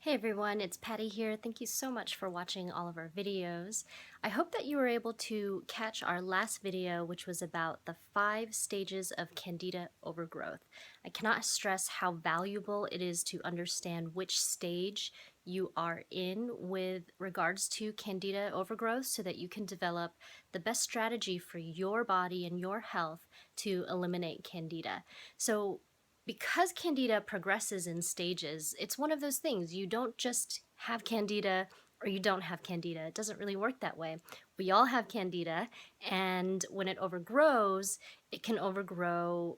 Hey everyone, it's Patty here. Thank you so much for watching all of our videos. I hope that you were able to catch our last video, which was about the 5 stages of Candida overgrowth. I cannot stress how valuable it is to understand which stage you are in with regards to Candida overgrowth so that you can develop the best strategy for your body and your health to eliminate Candida. So because Candida progresses in stages, it's one of those things. You don't just have Candida or you don't have Candida. It doesn't really work that way. We all have Candida, and when it overgrows, it can overgrow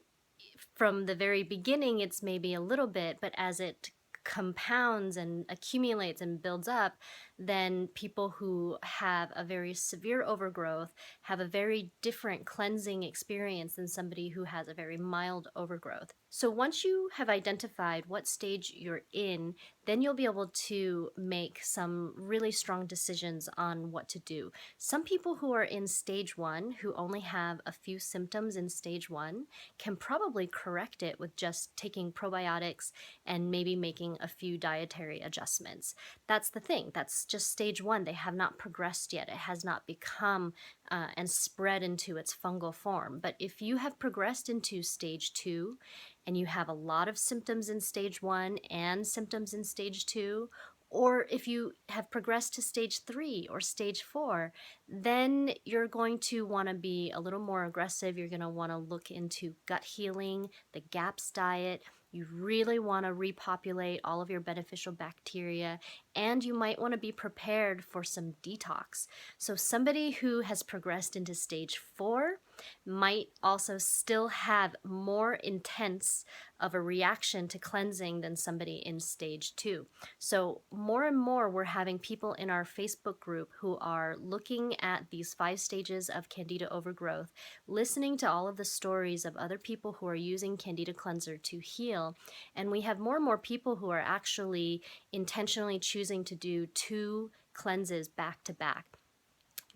from the very beginning. It's maybe a little bit, but as it compounds and accumulates and builds up, then people who have a very severe overgrowth have a very different cleansing experience than somebody who has a very mild overgrowth. So once you have identified what stage you're in, then you'll be able to make some really strong decisions on what to do. Some people who are in stage 1, who only have a few symptoms in stage 1, can probably correct it with just taking probiotics and maybe making a few dietary adjustments. That's the thing. That's just stage 1. They have not progressed yet. It has not become and spread into its fungal form. But if you have progressed into stage 2 and you have a lot of symptoms in stage 1 and symptoms in stage 2, or if you have progressed to stage 3 or stage 4, then you're going to want to be a little more aggressive. You're going to want to look into gut healing, the GAPS diet. You really want to repopulate all of your beneficial bacteria, and you might want to be prepared for some detox. So somebody who has progressed into stage 4 might also still have more intense of a reaction to cleansing than somebody in stage 2. So more and more we're having people in our Facebook group who are looking at these 5 stages of Candida overgrowth, listening to all of the stories of other people who are using Candida Cleanser to heal, and we have more and more people who are actually intentionally choosing to do 2 cleanses back to back.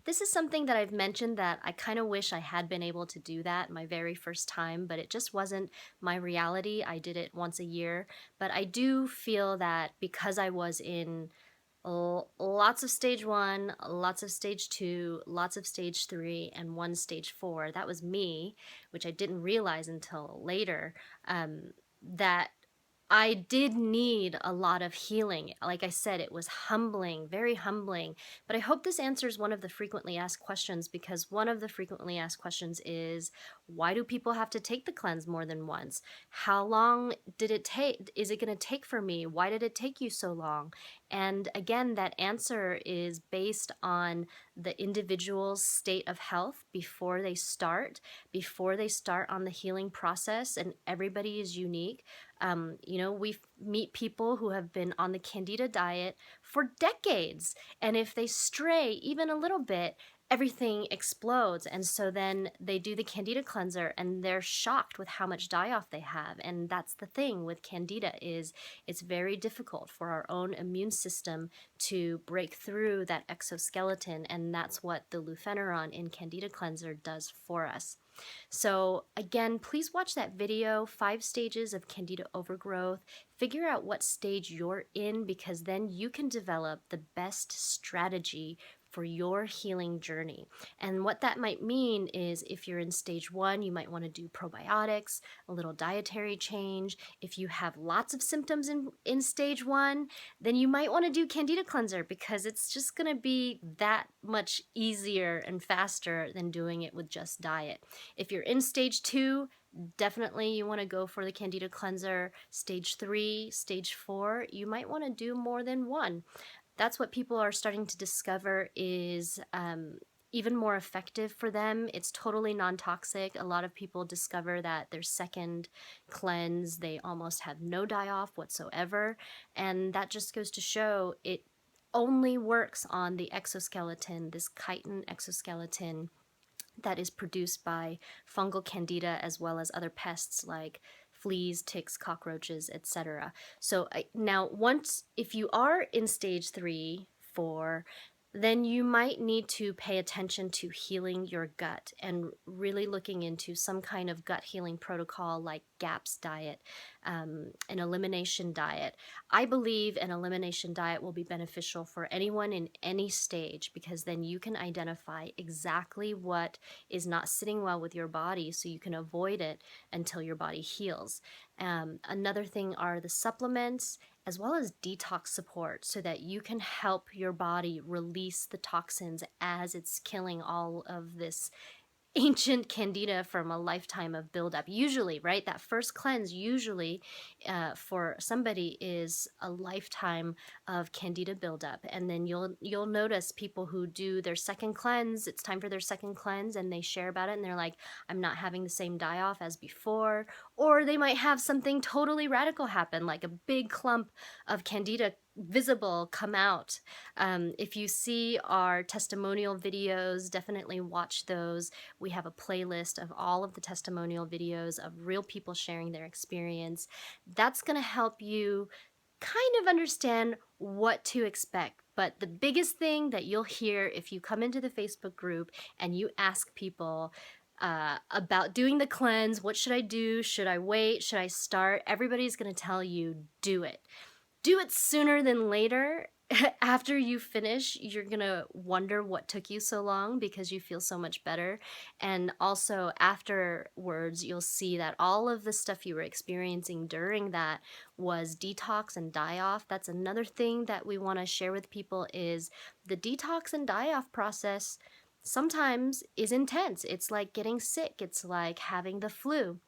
This is something that I've mentioned that I kind of wish I had been able to do that my very first time, but it just wasn't my reality. I did it once a year, but I do feel that because I was in lots of stage 1, lots of stage 2, lots of stage 3, and 1 stage 4, that was me, which I didn't realize until later, that I did need a lot of healing. Like I said, it was humbling, very humbling. But I hope this answers one of the frequently asked questions, because one of the frequently asked questions is, why do people have to take the cleanse more than once? How long did it take? Is it going to take for me? Why did it take you so long? And again, that answer is based on the individual's state of health before they start on the healing process, and everybody is unique. We meet people who have been on the Candida diet for decades, and if they stray even a little bit, everything explodes. And so then they do the Candida cleanser and they're shocked with how much die-off they have. And that's the thing with Candida, is it's very difficult for our own immune system to break through that exoskeleton, and that's what the lufeneron in Candida cleanser does for us. So again, please watch that video, 5 stages of Candida overgrowth. Figure out what stage you're in, because then you can develop the best strategy for your healing journey. And what that might mean is, if you're in stage 1, you might want to do probiotics, a little dietary change. If you have lots of symptoms in stage 1, then you might want to do Candida cleanser, because it's just going to be that much easier and faster than doing it with just diet. If you're in stage 2, definitely you want to go for the Candida cleanser. Stage 3, stage 4, you might want to do more than one. That's what people are starting to discover is even more effective for them. It's totally non-toxic. A lot of people discover that their second cleanse, they almost have no die-off whatsoever. And that just goes to show it only works on the exoskeleton, this chitin exoskeleton that is produced by fungal candida, as well as other pests like fleas, ticks, cockroaches, etc. So now, if you are in stage 3, 4, then you might need to pay attention to healing your gut and really looking into some kind of gut healing protocol like GAPS diet. an elimination diet. I believe an elimination diet will be beneficial for anyone in any stage, because then you can identify exactly what is not sitting well with your body so you can avoid it until your body heals. Another thing are the supplements, as well as detox support, so that you can help your body release the toxins as it's killing all of this ancient candida from a lifetime of buildup. Usually, right, that first cleanse usually for somebody is a lifetime of candida buildup, and then you'll notice people who do their second cleanse. It's time for their second cleanse, and they share about it, and they're like, "I'm not having the same die off as before," or they might have something totally radical happen, like a big clump of candida visible come out. If you see our testimonial videos, definitely watch those. We have a playlist of all of the testimonial videos of real people sharing their experience. That's going to help you kind of understand what to expect. But the biggest thing that you'll hear if you come into the Facebook group and you ask people about doing the cleanse, what should I do? Should I wait? Should I start? Everybody's going to tell you, do it. Do it sooner than later. After you finish, you're gonna wonder what took you so long, because you feel so much better. And also afterwards, you'll see that all of the stuff you were experiencing during that was detox and die-off. That's another thing that we want to share with people, is the detox and die-off process sometimes is intense. It's like getting sick. It's like having the flu.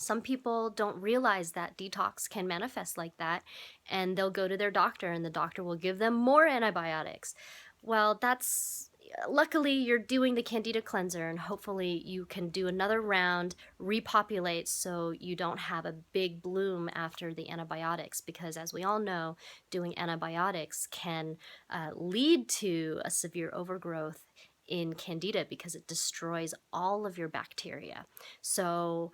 Some people don't realize that detox can manifest like that, and they'll go to their doctor, and the doctor will give them more antibiotics. Well, that's luckily you're doing the Candida Cleanser, and hopefully you can do another round, repopulate, so you don't have a big bloom after the antibiotics, because as we all know, doing antibiotics can lead to a severe overgrowth in Candida, because it destroys all of your bacteria. So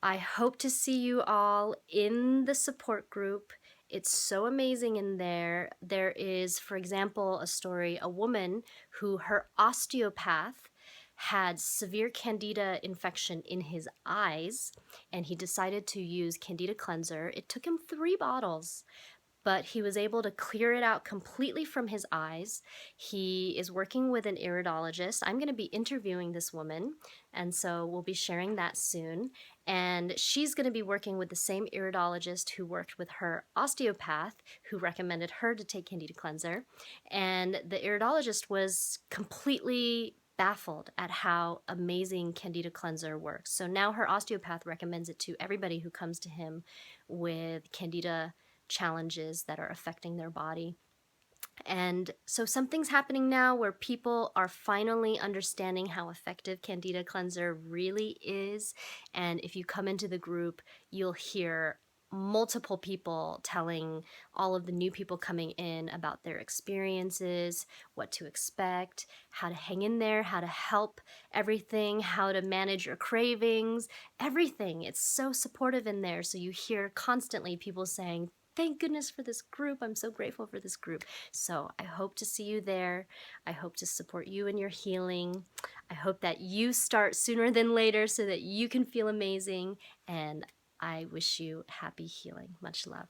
I hope to see you all in the support group. It's so amazing in there. There is, for example, a story, a woman who her osteopath had severe candida infection in his eyes, and he decided to use Candida Cleanser. It took him 3 bottles, but he was able to clear it out completely from his eyes. He is working with an iridologist. I'm going to be interviewing this woman, and so we'll be sharing that soon. And she's going to be working with the same iridologist who worked with her osteopath, who recommended her to take Candida Cleanser. And the iridologist was completely baffled at how amazing Candida Cleanser works. So now her osteopath recommends it to everybody who comes to him with Candida challenges that are affecting their body. And so something's happening now where people are finally understanding how effective Candida Cleanser really is. And if you come into the group, you'll hear multiple people telling all of the new people coming in about their experiences, what to expect, how to hang in there, how to help everything, how to manage your cravings, everything. It's so supportive in there. So you hear constantly people saying, "Thank goodness for this group. I'm so grateful for this group." So I hope to see you there. I hope to support you in your healing. I hope that you start sooner than later so that you can feel amazing. And I wish you happy healing. Much love.